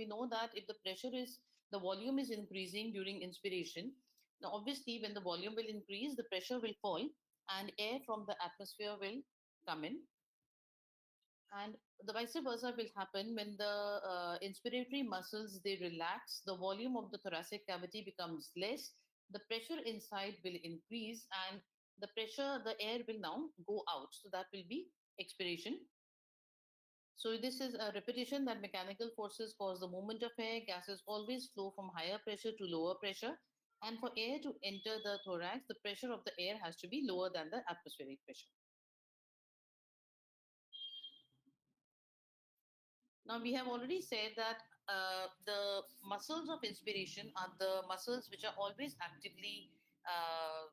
we know that if the pressure is, the volume is increasing during inspiration, now obviously when the volume will increase, the pressure will fall and air from the atmosphere will come in. And the vice versa will happen when the inspiratory muscles, they relax, the volume of the thoracic cavity becomes less, the pressure inside will increase, and the pressure, the air will now go out. So that will be expiration. So this is a repetition that mechanical forces cause the movement of air. Gases always flow from higher pressure to lower pressure. And for air to enter the thorax, the pressure of the air has to be lower than the atmospheric pressure. Now, we have already said that the muscles of inspiration are the muscles which are always actively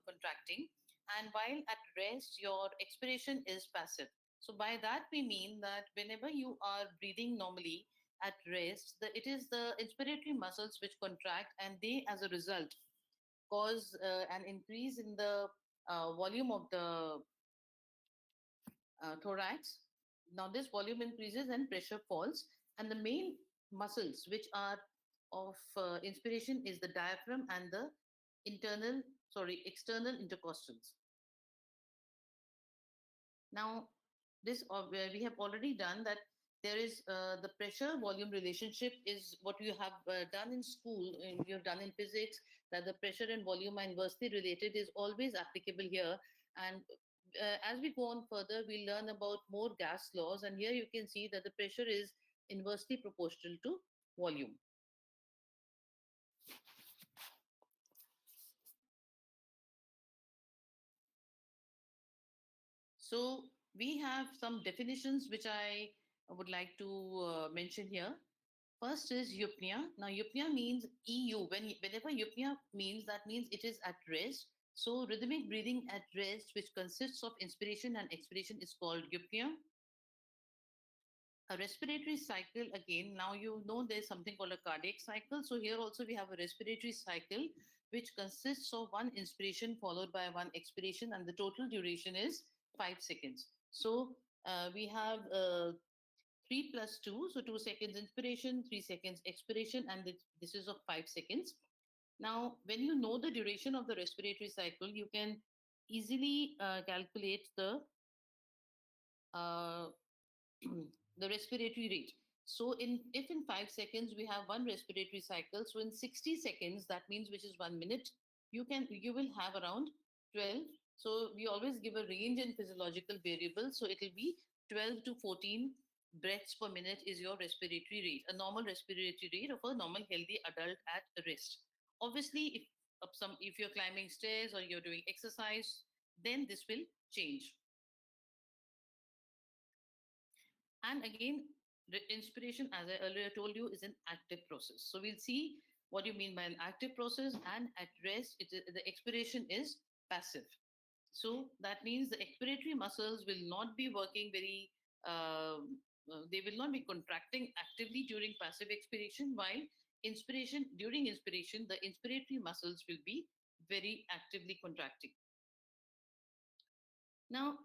contracting. And while at rest, your expiration is passive. So, by that, we mean that whenever you are breathing normally at rest, it is the inspiratory muscles which contract, and they, as a result, cause an increase in the volume of the thorax. Now, this volume increases and pressure falls. And the main muscles which are of inspiration is the diaphragm and the external intercostals. Now, this we have already done that. There is the pressure volume relationship is what you have done in school, and you have done in physics, that the pressure and volume are inversely related is always applicable here. And as we go on further, we learn about more gas laws. And here you can see that the pressure is inversely proportional to volume. So we have some definitions which I would like to mention here. First is eupnea. Now, eupnea means EU. Whenever eupnea means, that means it is at rest. So, rhythmic breathing at rest, which consists of inspiration and expiration, is called eupnea. A respiratory cycle, again, now you know there's something called a cardiac cycle. So, here also we have a respiratory cycle, which consists of one inspiration followed by one expiration, and the total duration is 5 seconds. So, we have 3 plus 2, so 2 seconds inspiration, 3 seconds expiration, and this is of 5 seconds. Now, when you know the duration of the respiratory cycle, you can easily calculate uh, the respiratory rate. So, if in 5 seconds we have one respiratory cycle, so in 60 seconds, that means which is 1 minute, you will have around 12. So we always give a range in physiological variables. So it will be 12 to 14 breaths per minute is your respiratory rate, a normal respiratory rate of a normal healthy adult at rest. Obviously, if you're climbing stairs or you're doing exercise, then this will change. And again, the inspiration, as I earlier told you, is an active process. So we'll see what you mean by an active process. And at rest, the expiration is passive. So that means the expiratory muscles will not be working they will not be contracting actively during passive expiration, while during inspiration, the inspiratory muscles will be very actively contracting. Now,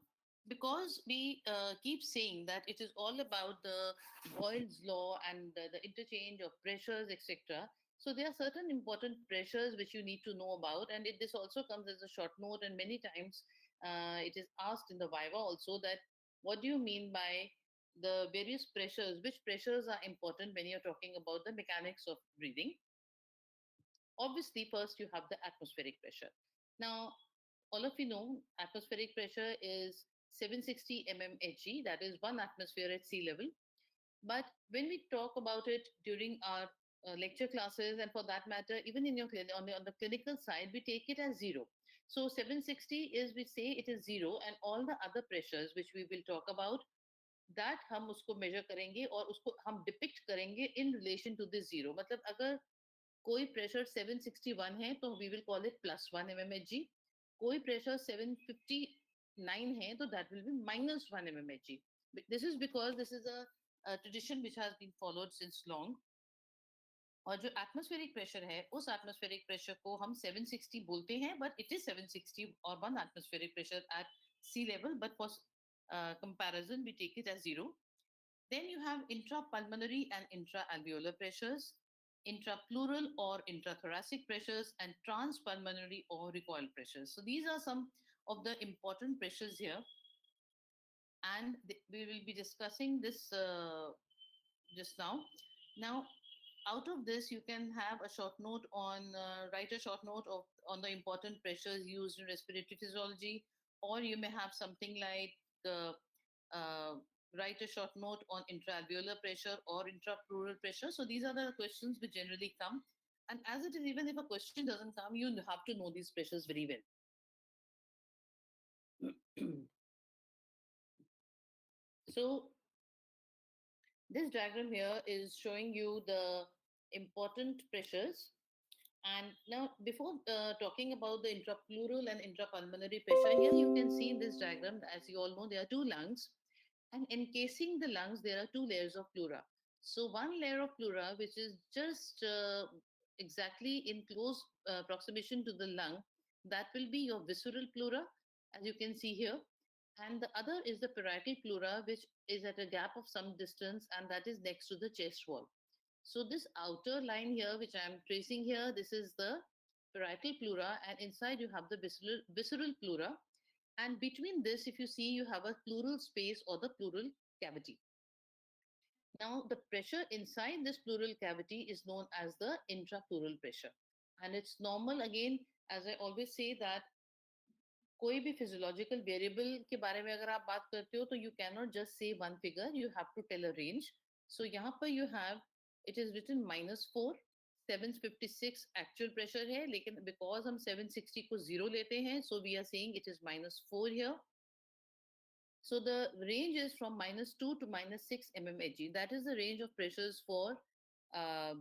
because we keep saying that it is all about the Boyle's law and the interchange of pressures, etc. So there are certain important pressures which you need to know about, and this also comes as a short note. And many times it is asked in the Viva also that what do you mean by the various pressures? Which pressures are important when you're talking about the mechanics of breathing? Obviously, first you have the atmospheric pressure. Now, all of you know atmospheric pressure is 760 mmHg, that is 1 atmosphere at sea level. But when we talk about it during our lecture classes, and for that matter, even in your on the clinical side, we take it as zero. So 760 is, we say it is zero, and all the other pressures which we will talk about, that हम उसको measure करेंगे और उसको हम depict करेंगे in relation to this zero. मतलब अगर कोई प्रेशर 761 है तो we will call it +1 mmHg. कोई प्रेशर 759 है तो that will be -1 mmHg. This is because this is a tradition which has been followed since long. और जो एटमॉस्फेरिक प्रेशर है, उस एटमॉस्फेरिक प्रेशर को हम 760 बोलते हैं, बट इट इज 760 और 1 atmospheric pressure at sea level, but for comparison we take it as zero. Then you have intrapulmonary and intraalveolar pressures, intrapleural or intrathoracic pressures, and transpulmonary or recoil pressures. So these are some of the important pressures here, and we will be discussing this just now. Now, out of this, you can have a short note on, write a short note of on the important pressures used in respiratory physiology, or you may have something like uh, write a short note on intraalveolar pressure or intrapleural pressure. So these are the questions which generally come. And as it is, even if a question doesn't come, you have to know these pressures very well. So this diagram here is showing you the important pressures. And now, before talking about the intrapleural and intrapulmonary pressure, here you can see in this diagram, as you all know, there are two lungs. And encasing the lungs, there are two layers of pleura. So, one layer of pleura, which is just exactly in close approximation to the lung, that will be your visceral pleura, as you can see here. And the other is the parietal pleura, which is at a gap of some distance, and that is next to the chest wall. So this outer line here, which I'm tracing here, this is the parietal pleura, and inside you have the visceral pleura. And between this, if you see, you have a pleural space or the pleural cavity. Now, the pressure inside this pleural cavity is known as the intrapleural pressure. And it's normal, again, as I always say, that कोई भी physiological variable के बारे में अगर आप बात करते हो तो you cannot just say one figure, you have to tell a range. So यहाँ पर you have, it is written -4, 756 actual pressure है, लेकिन because हम 760 को zero लेते हैं, so we are saying it is -4 here. So the range is from -2 to -6 mmHg. That is the range of pressures for uh,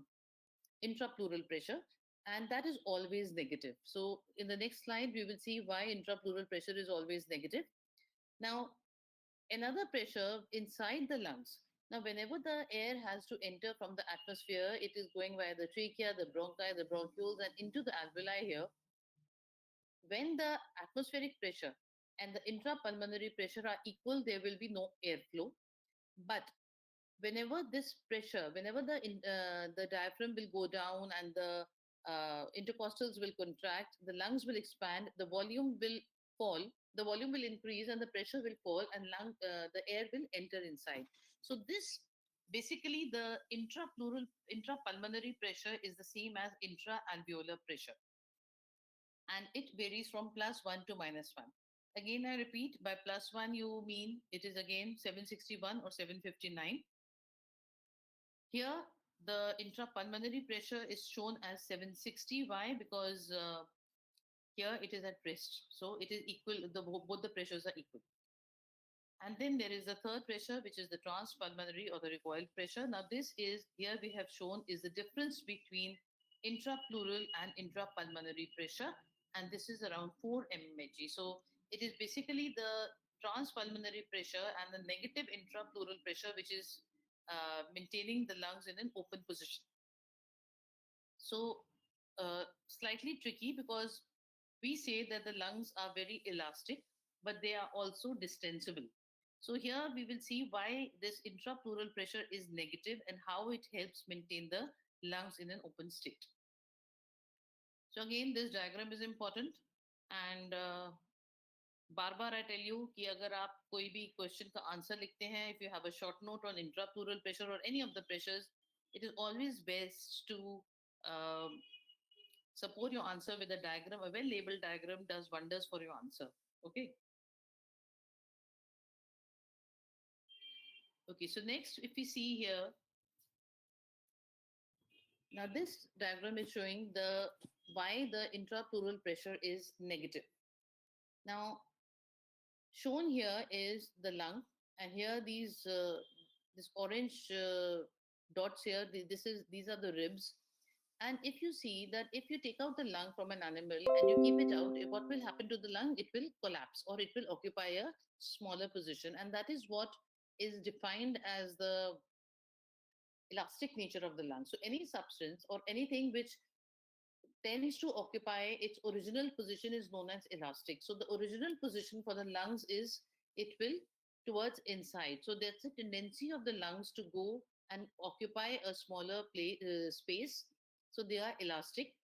intrapleural pressure, and that is always negative. So in the next slide, we will see why intrapleural pressure is always negative. Now, another pressure inside the lungs. Now, whenever the air has to enter from the atmosphere, it is going via the trachea, the bronchi, the bronchioles, and into the alveoli here. When the atmospheric pressure and the intrapulmonary pressure are equal, there will be no airflow. But whenever this pressure, whenever the diaphragm will go down and the intercostals will contract, the lungs will expand, the volume will fall, the volume will increase, and the pressure will fall, and the air will enter inside. So this basically the intrapulmonary pressure is the same as intraalveolar pressure, and it varies from +1 to -1. Again, I repeat, by +1 you mean it is again 761 or 759. Here, the intrapulmonary pressure is shown as 760. Why? Because here it is at rest. So it is equal, both the pressures are equal. And then there is the third pressure, which is the transpulmonary or the recoil pressure. Now, this is, here we have shown, is the difference between intrapleural and intrapulmonary pressure. And this is around 4 mmHg. So it is basically the transpulmonary pressure and the negative intrapleural pressure, which is maintaining the lungs in an open position. So slightly tricky because we say that the lungs are very elastic, but they are also distensible. So here we will see why this intrapleural pressure is negative and how it helps maintain the lungs in an open state. So again, this diagram is important, and bar bar I tell you कि अगर आप कोई भी question का answer लिखते हैं, if you have a short note on intrapleural pressure or any of the pressures, it is always best to um, support your answer with a diagram. A well labeled diagram does wonders for your answer. Okay. Okay. So next, if we see here, now this diagram is showing the why the intrapleural pressure is negative. Now, shown here is the lung, and here this orange dots here. These are the ribs. And if you see that if you take out the lung from an animal and you keep it out, what will happen to the lung? It will collapse or it will occupy a smaller position. And that is what is defined as the elastic nature of the lung. So any substance or anything which tends to occupy its original position is known as elastic. So the original position for the lungs is it will towards inside. So there's a tendency of the lungs to go and occupy a smaller space. So they are elastic.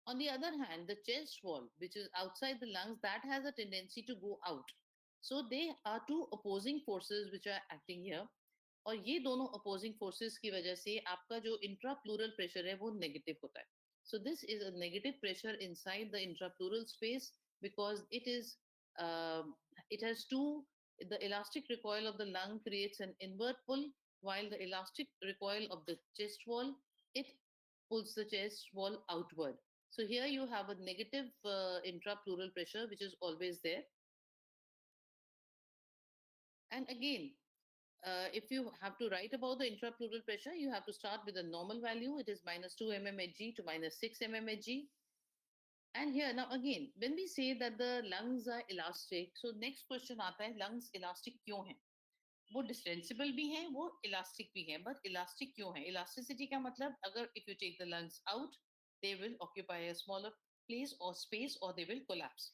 On the other hand, the chest wall, which is outside the lungs, that has a tendency to go out. So they are two opposing forces which are acting here. और ये दोनों opposing forces की वजह से आपका जो intrapleural pressure है वो negative होता है. So this is a negative pressure inside the intrapleural space because um, it has two. The elastic recoil of the lung creates an inward pull, while the elastic recoil of the chest wall it pulls the chest wall outward. So here you have a negative intrapleural pressure which is always there. And again, if you have to write about the intrapleural pressure, you have to start with a normal value. It is minus 2 mmHg to minus 6 mmHg. And here now again, when we say that the lungs are elastic, so next question आता है lungs elastic क्यों हैं? वो डिस्टेंसिबल भी हैं, वो elastic भी हैं, बट इलास्टिक क्यों है? इलास्टिसिटी का मतलब अगर if you take the lungs out, they will occupy a smaller place or space or they will collapse.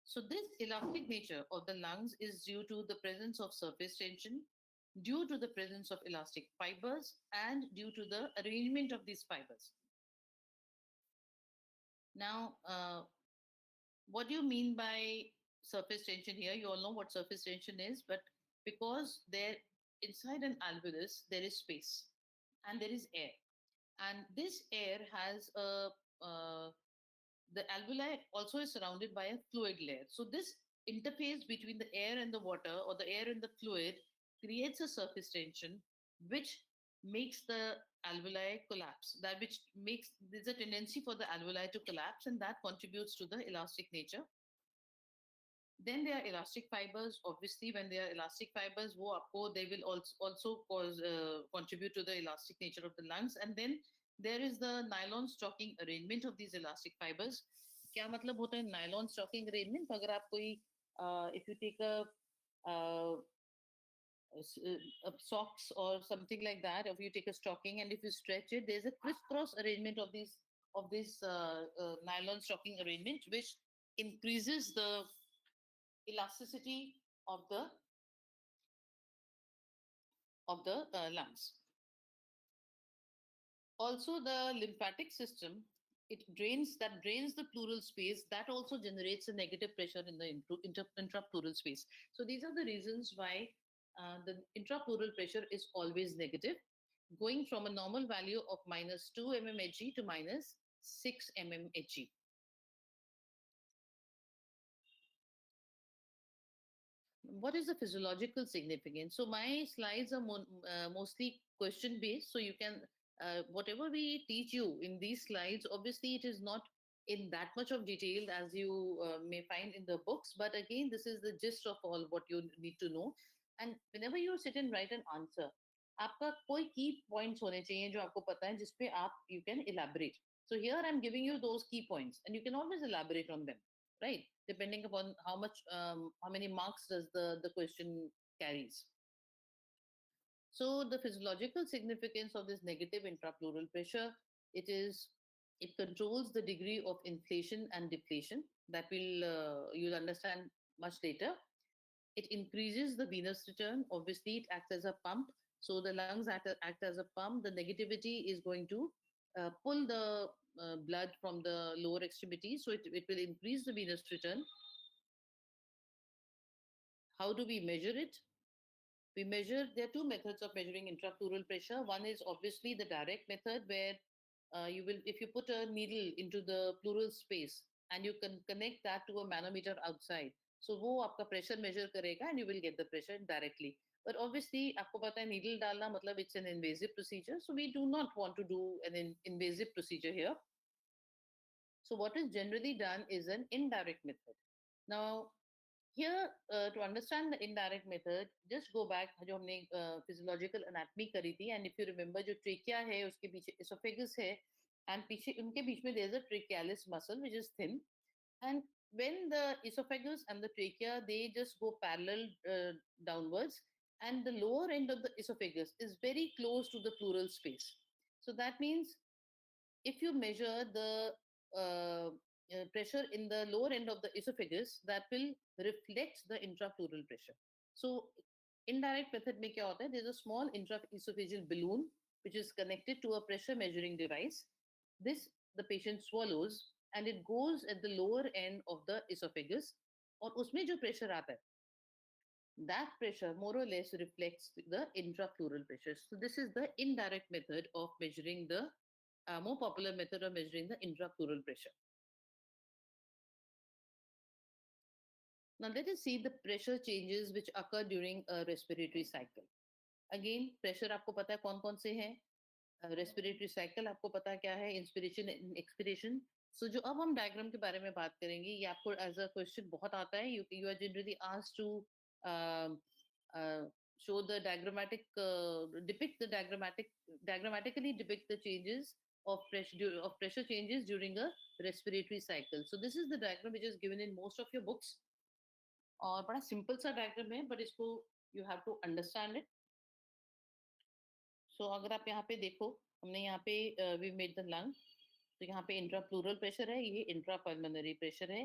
So this elastic nature of the lungs is due to the presence of surface tension, due to the presence of elastic fibers, and due to the arrangement of these fibers. Now, what do you mean by surface tension here? You all know what surface tension is, but because there inside an alveolus there is space and there is air, and this air has a the alveoli also is surrounded by a fluid layer. So this interface between the air and the water or the air and the fluid creates a surface tension which makes the alveoli collapse. That which makes there's a tendency for the alveoli to collapse and that contributes to the elastic nature. Then there are elastic fibers. Obviously, when there are elastic fibers, they will also cause contribute to the elastic nature of the lungs. And then there is the nylon stocking arrangement of these elastic fibers. क्या मतलब होता है nylon stocking arrangement? अगर आप कोई if you take uh, socks or something like that, if you take a stocking and if you stretch it, there's a crisscross arrangement of these of this nylon stocking arrangement, which increases the elasticity of the lungs. Also, the lymphatic system drains the pleural space. That also generates a negative pressure in the intrapleural space. So these are the reasons why the intrapleural pressure is always negative, going from a normal value of minus 2 mmHg to minus 6 mmHg. What is the physiological significance? So my slides are mostly question based. So you can, whatever we teach you in these slides, obviously it is not in that much of detail as you may find in the books. But again, this is the gist of all what you need to know. And whenever you sit and write an answer, आपका कोई key points होने चाहिए जो आपको पता है जिसपे आप you can elaborate. So here I'm giving you those key points, and you can always elaborate on them, right? Depending upon how many marks does the question carries. So the physiological significance of this negative intrapleural pressure, it controls the degree of inflation and deflation. That you'll understand much later. It increases the venous return. Obviously, it acts as a pump. So the lungs act as a pump. The negativity is going to pull the blood from the lower extremities. So it will increase the venous return. How do we measure it? There are two methods of measuring intrapleural pressure. One is obviously the direct method where if you put a needle into the pleural space and you can connect that to a manometer outside. So वो आपका pressure measure करेगा and you will get the pressure directly. But obviously आपको पता है needle डालना मतलब it's an invasive procedure. So we do not want to do an invasive procedure here. So what is generally done is an indirect method. Now here, to understand the indirect method, just go back जो हमने physiological anatomy करी थी, and if you remember जो trachea है उसके पीछे esophagus है, and पीछे उनके बीच में there's a trachealis muscle which is thin, and when the esophagus and the trachea they just go parallel downwards, and the lower end of the esophagus is very close to the pleural space. So that means if you measure the pressure in the lower end of the esophagus, that will reflect the intrapleural pressure. So indirect method में क्या होता है? There's a small intraesophageal balloon which is connected to a pressure measuring device. This the patient swallows and it goes at the lower end of the esophagus. और उसमें जो pressure आता है, that pressure more or less reflects the intrapleural pressure. So this is the indirect method of measuring the more popular method of measuring the intrapleural pressure. Now let us see the pressure changes which occur during a respiratory cycle. Again, pressure आपको पता है कौन-कौन से हैं? Respiratory cycle आपको पता है क्या है? Inspiration and expiration. So जो अब हम diagram के बारे में बात करेंगे, ये आपको as a question बहुत आता है. You are generally asked to um, uh, show the diagrammatically depict the changes of pressure changes during a respiratory cycle. So this is the diagram which is given in most of your books. और बड़ा simple सा diagram है but इसको you have to understand it. So अगर आप यहाँ पे देखो, हमने यहाँ पे वी मेड द लंग. तो यहाँ पे इंट्रा प्लूरल प्रेशर है, ये इंट्रा पल्मोनरी प्रेशर है.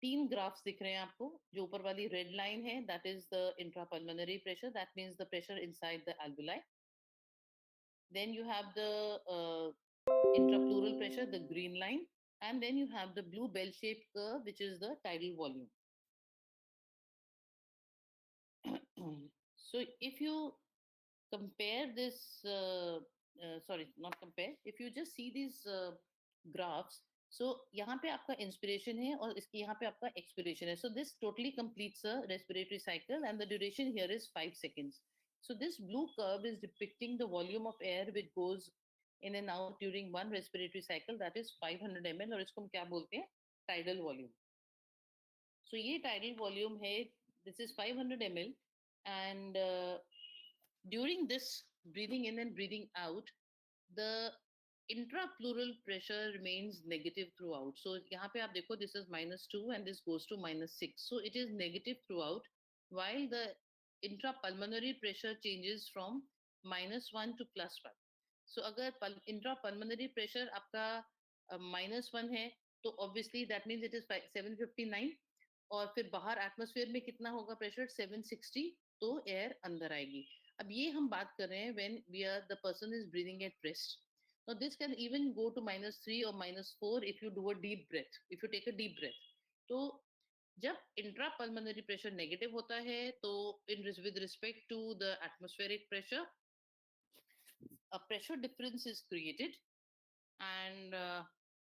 तीन ग्राफ्स दिख रहे हैं आपको. जो ऊपर वाली रेड लाइन है that is the intra pulmonary pressure, that means the pressure inside the alveoli. Then you have the intrapleural pressure, the green line, and then you have the blue bell-shaped curve, which is the tidal volume. So if you compare this, sorry, not compare, if you just see these graphs, so यहाँ पे आपका inspiration है और इसकी यहाँ पे आपका expiration है. So this totally completes a respiratory cycle and the duration here is 5 seconds. So this blue curve is depicting the volume of air which goes in and out during one respiratory cycle, that is 500 ml, और इसको हम क्या बोलते हैं? Tidal volume. So ये tidal volume है, this is 500 ml, and during this breathing in and breathing out, the intrapleural pressure remains negative throughout. So यहाँ पे आप देखो, this is -2 and this goes to -6. So it is negative throughout, while the intrapulmonary pressure changes from -1 to +1. So अगर intrapulmonary pressure आपका -1 है, तो obviously that means it is 759. और फिर बाहर एटमॉस्फेयर में कितना होगा प्रेशर? 760. तो एयर अंदर आएगी. अब ये हम बात कर रहे हैं when we are the person is breathing at rest. Now this can even go to -3 or -4 if you do a deep breath, if you take a deep breath. तो जब इंट्रापल्मोनरी प्रेशर नेगेटिव होता है तो with respect to the atmospheric pressure, a pressure difference is created and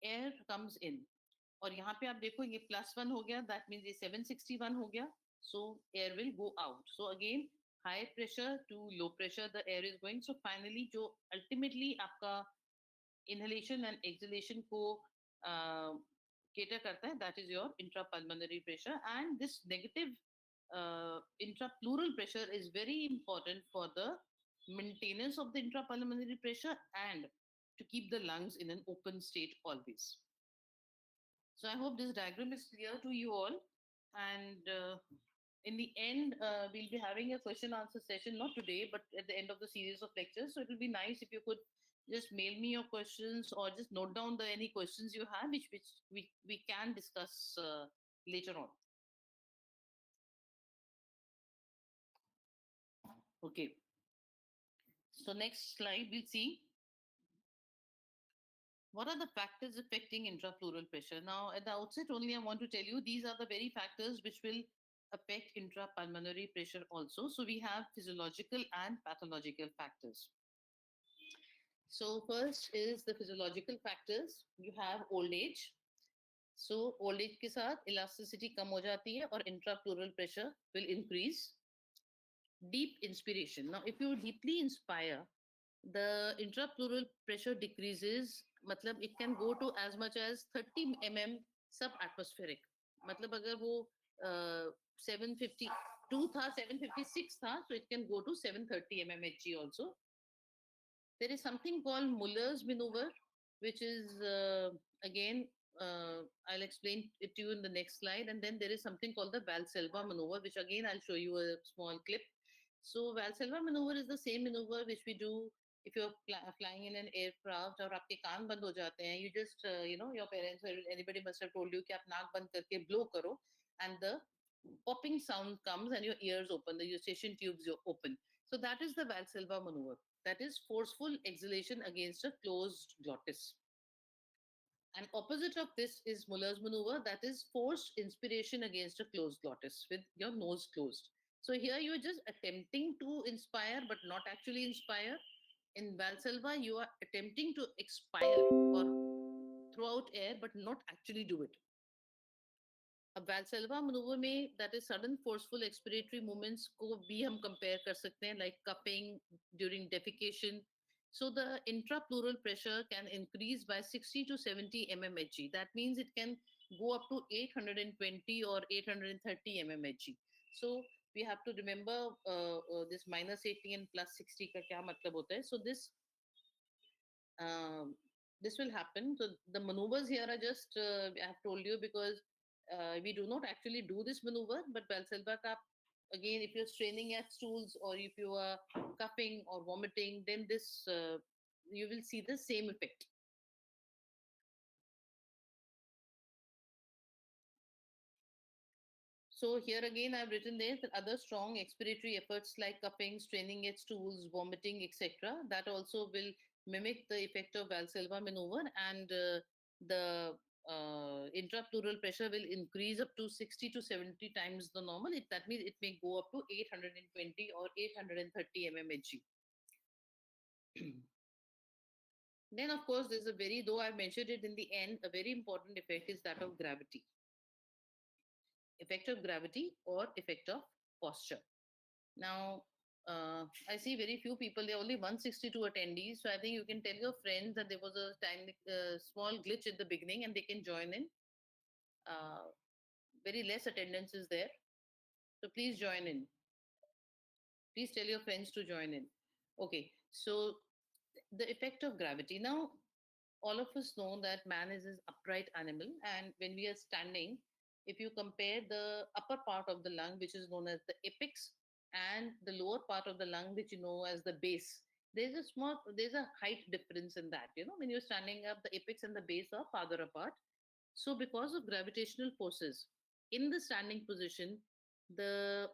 air comes in. और यहाँ पे आप देखो ये +1 हो गया, दैट मीन्स ये 761 हो गया. So air will go out. So again high pressure to low pressure the air is going. So finally जो अल्टीमेटली आपका इनहेलेशन एंड एक्सहेलेशन को केटर करता है, that is your intrapulmonary pressure. And this negative intrapleural pressure is very important for the maintenance of the intrapulmonary pressure and to keep the lungs in an open state always. So I hope this diagram is clear to you all. And in the end, we'll be having a question answer session, not today, but at the end of the series of lectures. So it will be nice if you could just mail me your questions or just note down any questions you have, which we can discuss later on. Okay. So next slide, we'll see what are the factors affecting intrapleural pressure. Now, at the outset only, I want to tell you these are the very factors which will affect intrapulmonary pressure also. So we have physiological and pathological factors. So first is the physiological factors. You have old age. So old age के साथ elasticity कम हो जाती है और intrapleural pressure will increase. Deep inspiration. Now, if you deeply inspire, the intrapleural pressure decreases. मतलब it can go to as much as 30 mm subatmospheric. मतलब अगर वो 752 था, 756 था, so it can go to 730 mmHg also. There is something called Muller's maneuver, which is again I'll explain it to you in the next slide. And then there is something called the Valsalva maneuver, which again I'll show you a small clip. So Valsalva maneuver is the same maneuver which we do if you're flying in an aircraft और आपके कान बंद हो जाते हैं. You just your parents or anybody must have told you कि आप नाक बंद करके blow करो and the popping sound comes and your ears open, the eustachian tubes open. So that is the Valsalva maneuver. That is forceful exhalation against a closed glottis. And opposite of this is Muller's maneuver, that is forced inspiration against a closed glottis with your nose closed. So here you are just attempting to inspire but not actually inspire. In Valsalva, you are attempting to expire or throw out air but not actually do it. अब वैलसेल्वा manoeuvre में that is sudden forceful expiratory movements को भी हम compare कर सकते हैं like cupping during defecation. So the intrapleural pressure can increase by 60 to 70 mmHg. That means it can go up to 820 or 830 mmHg. So we have to remember this minus 80 and plus 60 का क्या मतलब होता है. So um, this will happen. So the maneuvers here are just I have told you because we do not actually do this maneuver, but Valsalva ka again, if you're straining at stools or if you are cupping or vomiting, then this you will see the same effect. So here again, I've written there that other strong expiratory efforts like cupping, straining at stools, vomiting, etc. That also will mimic the effect of Valsalva maneuver, and the intrapleural pressure will increase up to 60 to 70 times the normal. That means it may go up to 820 or 830 mmHg. Then, of course, there's a very, though I mentioned it in the end, a very important effect is that of gravity. Effect of gravity or effect of posture. Now, I see very few people. There are only 162 attendees. So I think you can tell your friends that there was a tiny, small glitch at the beginning and they can join in. Uh, Very less attendance is there. So please join in. Please tell your friends to join in. Okay. So the effect of gravity. Now, all of us know that man is an upright animal. And when we are standing, if you compare the upper part of the lung, which is known as the apex, and the lower part of the lung, which you know as the base, there's a height difference in that. You know, when you're standing up, the apex and the base are farther apart. So, because of gravitational forces in the standing position, the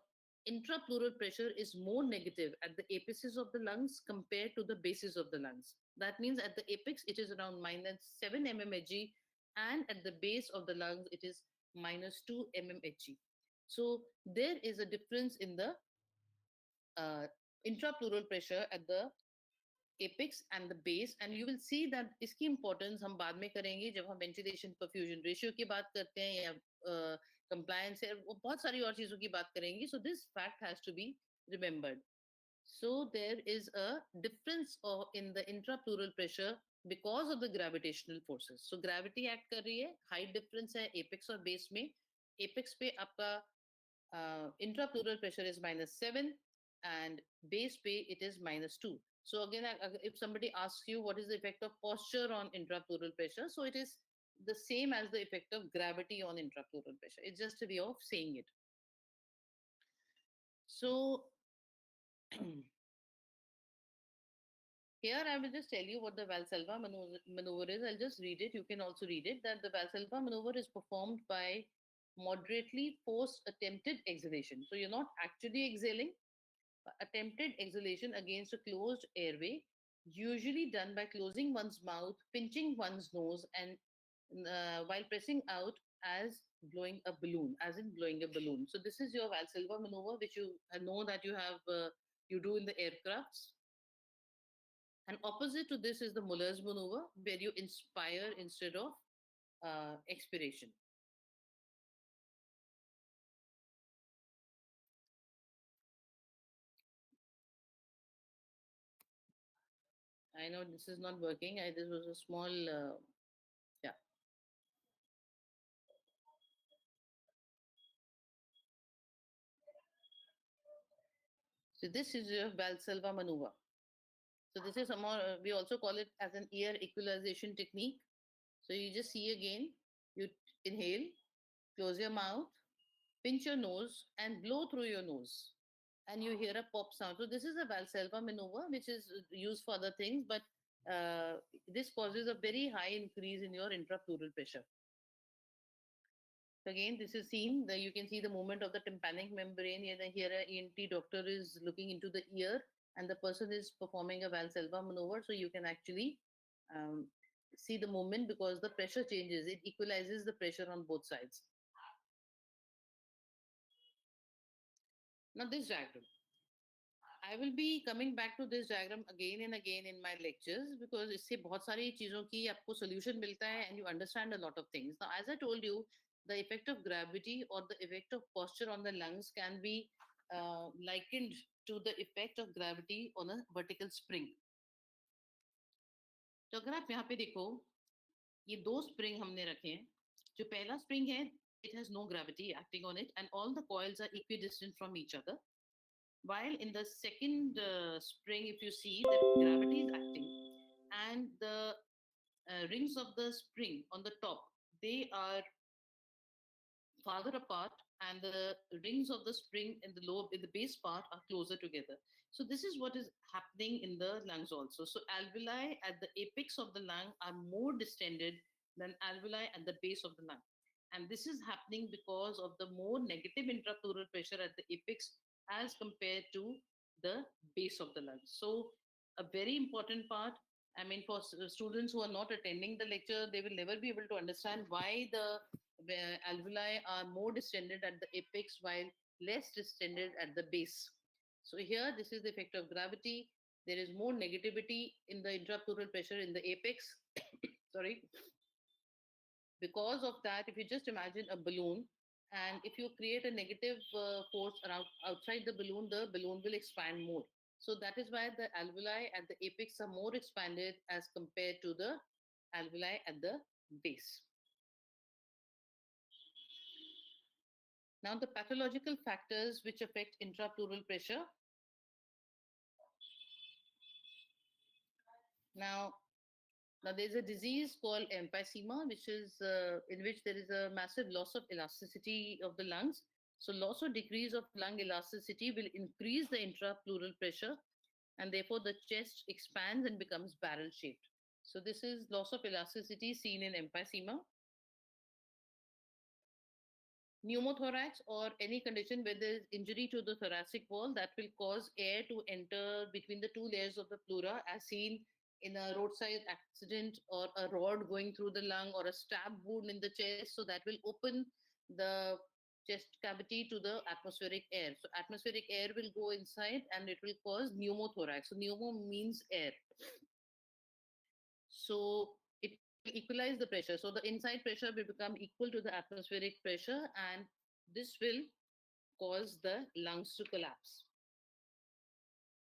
intrapleural pressure is more negative at the apices of the lungs compared to the bases of the lungs. That means at the apex, it is around minus 7 mmHg, and at the base of the lungs, it is minus 2 mmHg. So, there is a difference in the uh, intrapleural pressure at the apex and the base, and you will see that इसकी importance हम बाद में करेंगे जब हम ventilation perfusion ratio की बात करते हैं या compliance है बहुत सारी और चीजों की बात करेंगे. So this fact has to be remembered. So there is a difference in the intrapleural pressure because of the gravitational forces. So gravity act कर रही है, height difference है apex और base में. Apex पे आपका intrapleural pressure is -7 and base pay it is -2. So again, if somebody asks you what is the effect of posture on intrapleural pressure, so it is the same as the effect of gravity on intrapleural pressure. It's just a way of saying it. So here I will just tell you what the Valsalva maneuver is. I'll just read it. You can also read it. That the Valsalva maneuver is performed by moderately forced attempted exhalation. So you're not actually exhaling, attempted exhalation against a closed airway, usually done by closing one's mouth, pinching one's nose, and while pressing out as blowing a balloon, as in blowing a balloon. So this is your Valsalva maneuver, which you know that you do in the aircrafts. And opposite to this is the Muller's maneuver, where you inspire instead of expiration. I know this is not working. This was a small, yeah. So this is your Valsalva maneuver. So this is some more, we also call it as an ear equalization technique. So you just see again, you inhale, close your mouth, pinch your nose, and blow through your nose. And you hear a pop sound. So this is a Valsalva maneuver, which is used for other things, but this causes a very high increase in your intrapleural pressure. So again, this is seen. You can see the movement of the tympanic membrane. Here, a ENT doctor is looking into the ear, and the person is performing a Valsalva maneuver. So you can actually um, see the movement because the pressure changes. It equalizes the pressure on both sides. Now this diagram. I will be coming back to this diagram again and again in my lectures because इससे बहुत सारी चीजों की आपको solution मिलता है and you understand a lot of things. Now, as I told you, the effect of gravity or the effect of posture on the lungs can be likened to the effect of gravity on a vertical spring. तो अगर आप यहाँ पे देखो, ये दो spring हमने रखे हैं. जो पहला spring है, it has no gravity acting on it and all the coils are equidistant from each other. While in the second spring, if you see that gravity is acting and the rings of the spring on the top, they are farther apart and the rings of the spring in the lower in the base part are closer together. So this is what is happening in the lungs also. So alveoli at the apex of the lung are more distended than alveoli at the base of the lung, and this is happening because of the more negative intrapleural pressure at the apex as compared to the base of the lung. So a very important part. I mean, for students who are not attending the lecture, they will never be able to understand why the where alveoli are more distended at the apex while less distended at the base. So here, this is the effect of gravity. There is more negativity in the intrapleural pressure in the apex. Sorry. Because of that, if you just imagine a balloon, and if you create a negative force around outside the balloon will expand more. So that is why the alveoli at the apex are more expanded as compared to the alveoli at the base. Now, the pathological factors which affect intrapleural pressure. Now, now there's a disease called emphysema, which is in which there is a massive loss of elasticity of the lungs. So, loss or decrease of lung elasticity will increase the intrapleural pressure, and therefore the chest expands and becomes barrel shaped. So, this is loss of elasticity seen in emphysema. Pneumothorax or any condition where there is injury to the thoracic wall that will cause air to enter between the two layers of the pleura, as seen in a roadside accident or a rod going through the lung or a stab wound in the chest. So that will open the chest cavity to the atmospheric air. So atmospheric air will go inside and it will cause pneumothorax. So pneumo means air. So it will equalize the pressure. So the inside pressure will become equal to the atmospheric pressure, and this will cause the lungs to collapse.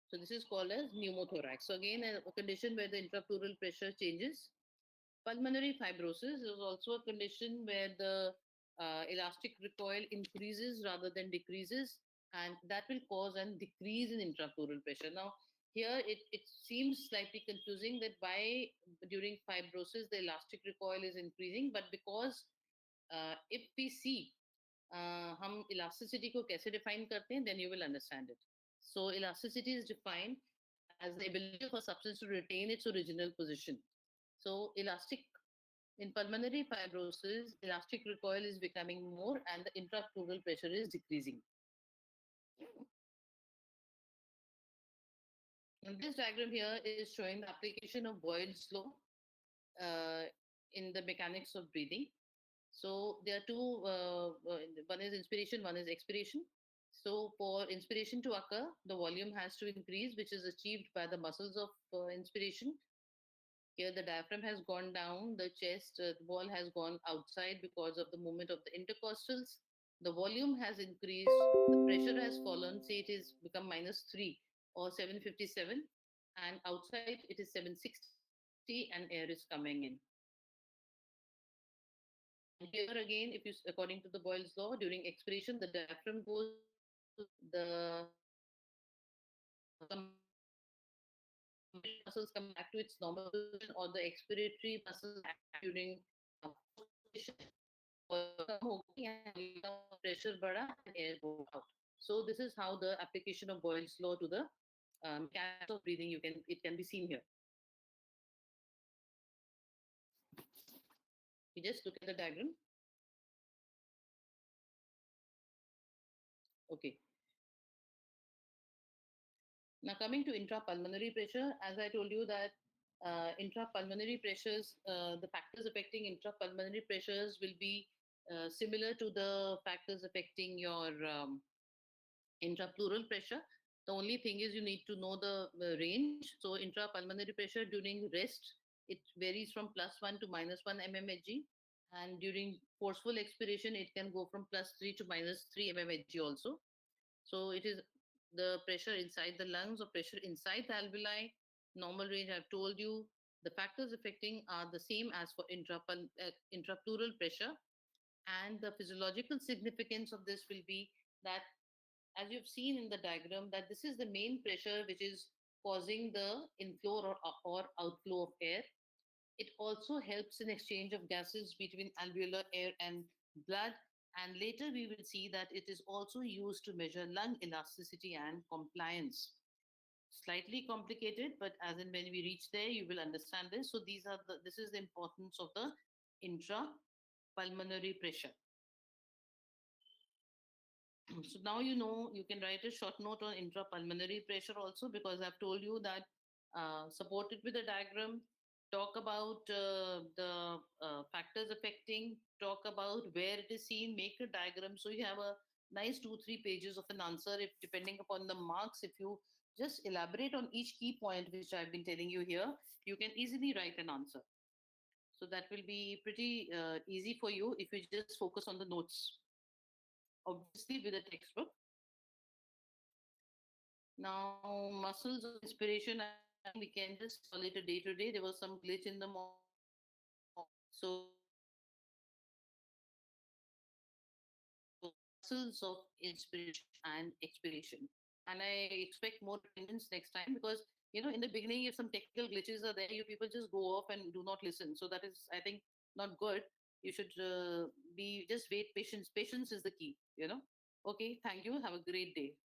So this is called as pneumothorax. So again, a condition where the intrapleural pressure changes. Pulmonary fibrosis is also a condition where the elastic recoil increases rather than decreases, and that will cause a decrease in intrapleural pressure. Now, here it seems slightly confusing that why during fibrosis the elastic recoil is increasing, but because if we see हम elasticity को कैसे define करते हैं, then you will understand it. So elasticity is defined as the ability of a substance to retain its original position. So elastic in pulmonary fibrosis, elastic recoil is becoming more and the intrapleural pressure is decreasing. And this diagram here is showing the application of Boyle's law uh, in the mechanics of breathing. So there are two, one is inspiration, one is expiration. So for inspiration to occur, the volume has to increase, which is achieved by the muscles of inspiration. Here the diaphragm has gone down, the chest wall has gone outside because of the movement of the intercostals. The volume has increased, the pressure has fallen, say it is become -3 or 757, and outside it is 760 and air is coming in. And here again, if you, according to the Boyle's law, during expiration, the diaphragm goes the muscles come back to its normal position, or the expiratory muscles act during position. Pressure बढ़ा and air go out. So this is how the application of Boyle's law to the mechanics of breathing it can be seen here. You just look at the diagram. Now, coming to intrapulmonary pressure, as I told you that intrapulmonary pressures, the factors affecting intrapulmonary pressures will be similar to the factors affecting your intrapleural pressure. The only thing is you need to know the range. So intrapulmonary pressure during rest, it varies from +1 to -1 mmHg, and during forceful expiration, it can go from +3 to -3 mmHg also. So it is the pressure inside the lungs or pressure inside the alveoli. Normal range, I've told you. The factors affecting are the same as for intrapleural pressure. And the physiological significance of this will be that, as you've seen in the diagram, that this is the main pressure which is causing the inflow or outflow of air. It also helps in exchange of gases between alveolar air and blood. And later we will see that it is also used to measure lung elasticity and compliance. Slightly complicated, but as in when we reach there, you will understand this. So this is the importance of the intrapulmonary pressure. So now you know you can write a short note on intrapulmonary pressure also, because I've told you that support it with a diagram, talk about the factors affecting, talk about where it is seen, make a diagram so you have a nice 2 3 pages of an answer. If depending upon the marks, if you just elaborate on each key point which I've been telling you here, you can easily write an answer. So that will be pretty easy for you if you just focus on the notes, obviously with a textbook. Now, muscles of inspiration, I think we can just call it a day to day. There was some glitch in the morning. So, muscles of inspiration and expiration. And I expect more attendance next time, because, in the beginning, if some technical glitches are there, you people just go off and do not listen. So, that is, I think, not good. You should be just wait, patience. Patience is the key. Okay, thank you. Have a great day.